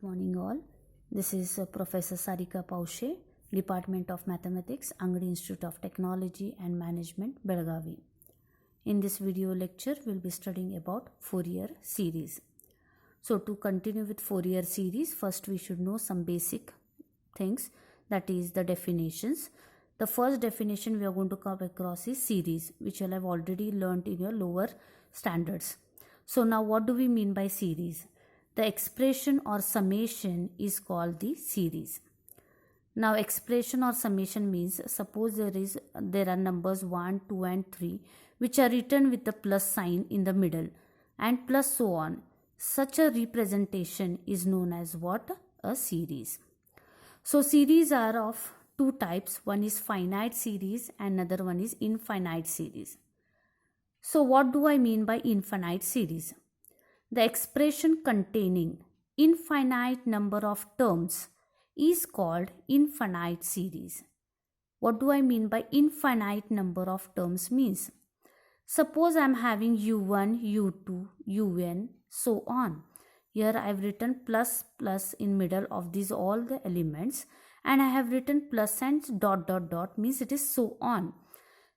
Morning all. This is Professor Sarika Paushe, Department of Mathematics, Angadi Institute of Technology and Management, Belagavi. In this video lecture, we'll be studying about Fourier series. So to continue with Fourier series, first we should know some basic things, that is the definitions. The first definition we are going to come across is series, which you have already learned in your lower standards. So now what do we mean by series? The expression or summation is called the series. Now expression or summation means, suppose there are numbers 1, 2 and 3 which are written with the plus sign in the middle and plus so on. Such a representation is known as what? A series. So series are of two types. One is finite series and another one is infinite series. So what do I mean by infinite series? The expression containing infinite number of terms is called infinite series. What do I mean by infinite number of terms means? Suppose I am having u1, u2, un, so on. Here I have written plus in middle of these all the elements, and I have written plus and dot means it is so on.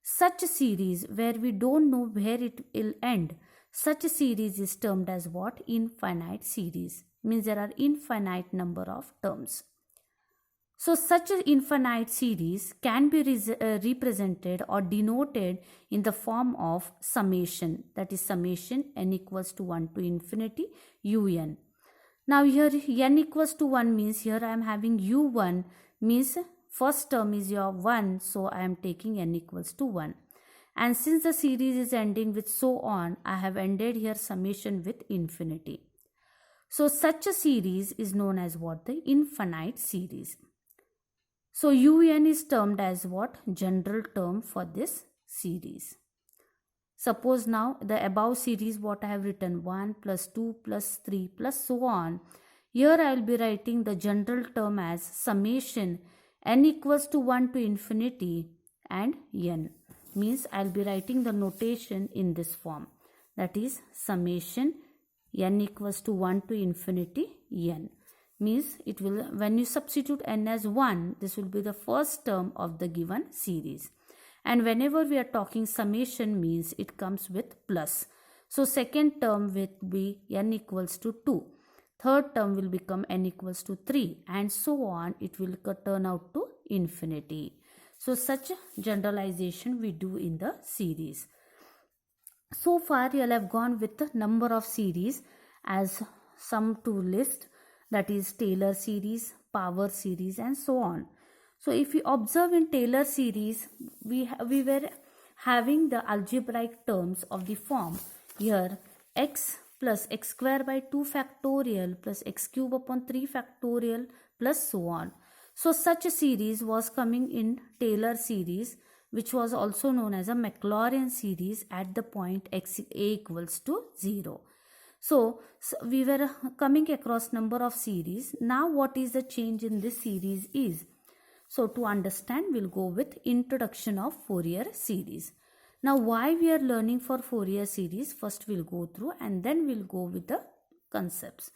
Such a series where we don't know where it will end, such a series is termed as what? Infinite series. Means there are infinite number of terms. So such an infinite series can be represented or denoted in the form of summation. That is summation n equals to 1 to infinity un. Now here n equals to 1 means here I am having u1 means first term is your 1. So I am taking n equals to 1. And since the series is ending with so on, I have ended here summation with infinity. So such a series is known as what? The infinite series. So un is termed as what? General term for this series. Suppose now the above series what I have written 1 plus 2 plus 3 plus so on. Here I will be writing the general term as summation n equals to 1 to infinity and n. Means I will be writing the notation in this form, that is summation n equals to 1 to infinity n. Means it will, when you substitute n as 1, this will be the first term of the given series. And whenever we are talking summation means it comes with plus. So second term will be n equals to 2. Third term will become n equals to 3 and so on. It will turn out to infinity. So such a generalization we do in the series. So far you have gone with the number of series as some to list, that is Taylor series, power series and so on. So if you observe in Taylor series, we were having the algebraic terms of the form here x plus x square by 2 factorial plus x cube upon 3 factorial plus so on. So such a series was coming in Taylor series, which was also known as a Maclaurin series at the point x a equals to 0. So we were coming across number of series. Now what is the change in this series is? So to understand, we'll go with introduction of Fourier series. Now why we are learning for Fourier series? First we'll go through and then we'll go with the concepts.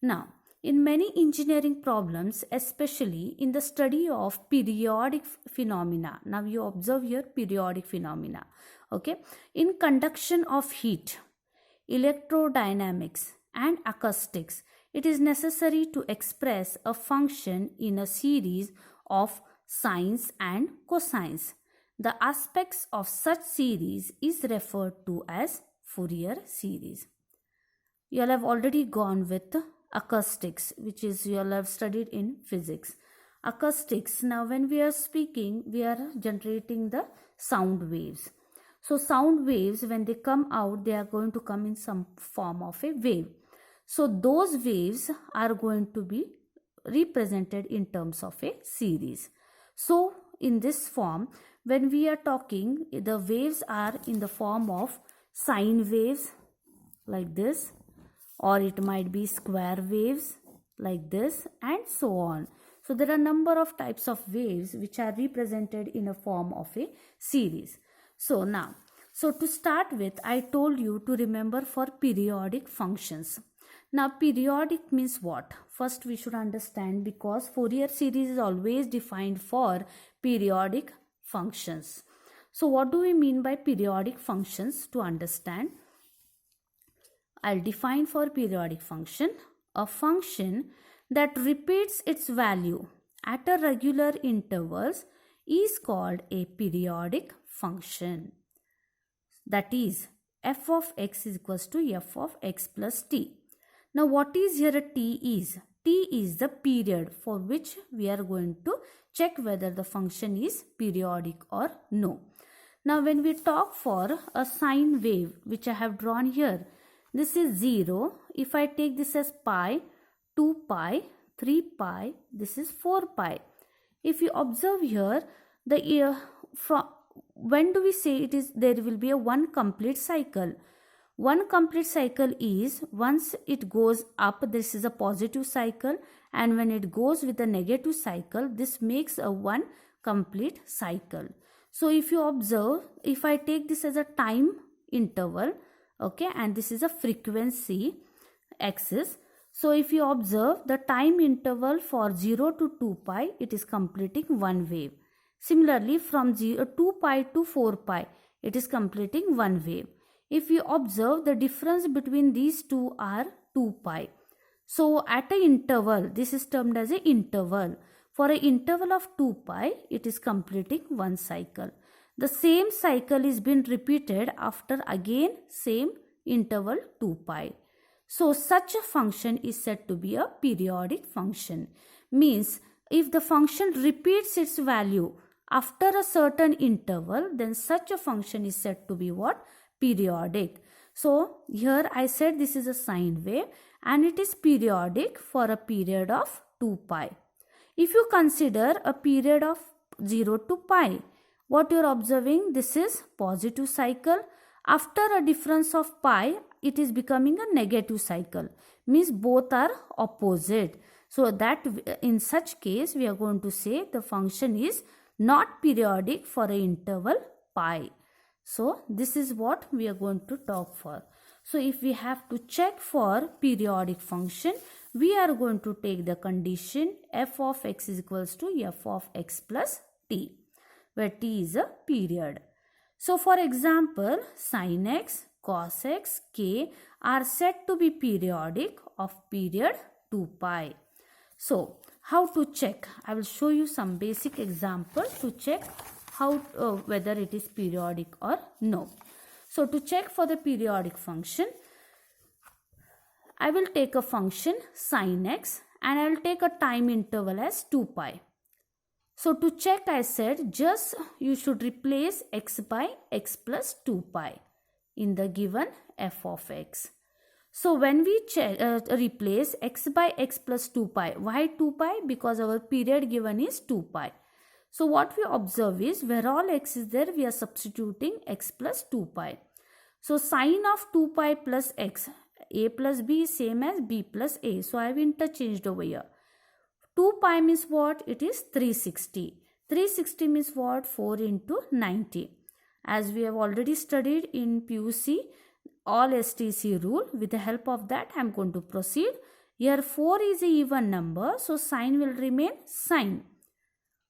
Now in many engineering problems, especially in the study of periodic phenomena, now you observe here periodic phenomena, okay, in conduction of heat, electrodynamics and acoustics, it is necessary to express a function in a series of sines and cosines. The aspects of such series is referred to as Fourier series. You all have already gone with acoustics, which is you all have studied in physics. Acoustics, now when we are speaking, we are generating the sound waves. So sound waves, when they come out, they are going to come in some form of a wave. So those waves are going to be represented in terms of a series. So in this form, when we are talking, the waves are in the form of sine waves like this, or it might be square waves like this and so on. So there are number of types of waves which are represented in a form of a series. So now, so to start with, I told you to remember for periodic functions. Now periodic means what? first we should understand, because Fourier series is always defined for periodic functions. So what do we mean by periodic functions? To understand, I'll define for periodic function: a function that repeats its value at a regular intervals is called a periodic function. That is, f of x is equals to f of x plus t. Now what is here a t is? T is the period for which we are going to check whether the function is periodic or no. Now when we talk for a sine wave, which I have drawn here, this is 0. If I take this as pi, 2 pi, 3 pi, this is 4 pi. If you observe here, when do we say it is there will be a one complete cycle? One complete cycle is once it goes up, this is a positive cycle, and when it goes with a negative cycle, this makes a one complete cycle. So if you observe, if I take this as a time interval, okay, and this is a frequency axis. So if you observe the time interval for 0 to 2 pi, it is completing one wave. Similarly, from 2 pi to 4 pi, it is completing one wave. If you observe, the difference between these two are 2 pi. So at an interval, this is termed as an interval. For an interval of 2 pi, it is completing one cycle. The same cycle is being repeated after again same interval 2 pi. So such a function is said to be a periodic function. Means if the function repeats its value after a certain interval, then such a function is said to be what? Periodic. So here I said this is a sine wave and it is periodic for a period of 2 pi. If you consider a period of 0 to pi, what you are observing, this is positive cycle. After a difference of pi, it is becoming a negative cycle. Means both are opposite. So that in such case, we are going to say the function is not periodic for an interval pi. So this is what we are going to talk for. So if we have to check for periodic function, we are going to take the condition f of x is equals to f of x plus t, where t is a period. So for example, sin x, cos x, k are said to be periodic of period 2 pi. So how to check? I will show you some basic example to check how whether it is periodic or no. So to check for the periodic function, I will take a function sin x and I will take a time interval as 2 pi. So to check, I said just you should replace x by x plus 2 pi in the given f of x. So when we replace x by x plus 2 pi, why 2 pi? Because our period given is 2 pi. So what we observe is where all x is there, we are substituting x plus 2 pi. So sine of 2 pi plus x, a plus b is same as b plus a. So I have interchanged over here. 2 pi means what? It is 360. 360 means what? 4 into 90. As we have already studied in PUC, all STC rule, with the help of that I am going to proceed. Here 4 is a even number, so sine will remain sine.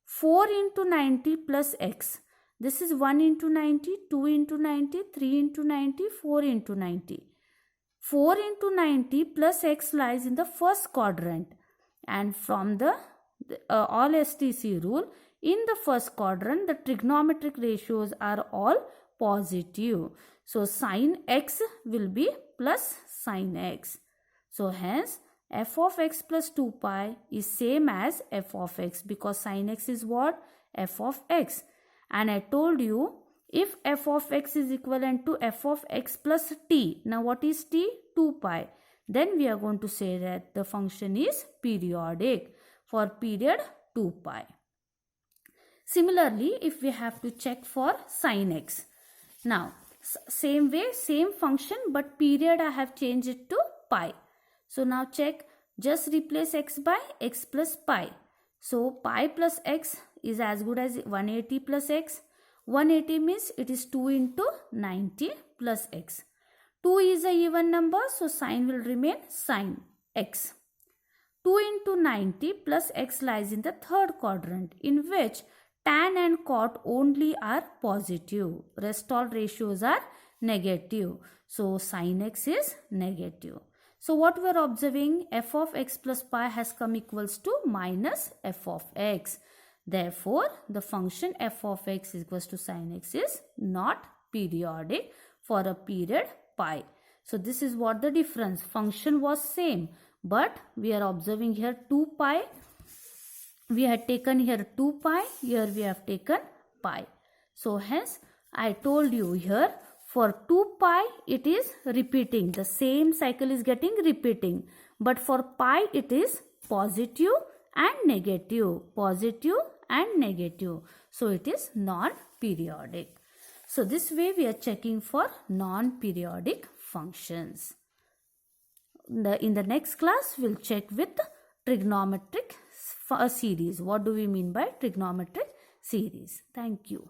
4 into 90 plus x. This is 1 into 90, 2 into 90, 3 into 90, 4 into 90. 4 into 90 plus x lies in the first quadrant. And from the all STC rule, in the first quadrant, the trigonometric ratios are all positive. So sin x will be plus sin x. So hence f of x plus 2 pi is same as f of x, because sin x is what? F of x. And I told you if f of x is equivalent to f of x plus t. Now what is t? 2 pi. Then we are going to say that the function is periodic for period 2 pi. Similarly, if we have to check for sin x. Now same way, same function, but period I have changed it to pi. So now check, just replace x by x plus pi. So pi plus x is as good as 180 plus x. 180 means it is 2 into 90 plus x. 2 is a even number, so sine will remain sine x. 2 into 90 plus x lies in the third quadrant, in which tan and cot only are positive. Rest all ratios are negative. So sin x is negative. So what we are observing, f of x plus pi has come equals to minus f of x. Therefore, the function f of x equals to sin x is not periodic for a period pi. So this is what the difference. Function was same, but we are observing here 2 pi. We had taken here 2 pi, here we have taken pi. So hence I told you here for 2 pi it is repeating. The same cycle is getting repeating. But for pi it is positive and negative. Positive and negative. So it is non-periodic. So this way we are checking for non-periodic functions. In the next class we'll check with trigonometric series. What do we mean by trigonometric series? Thank you.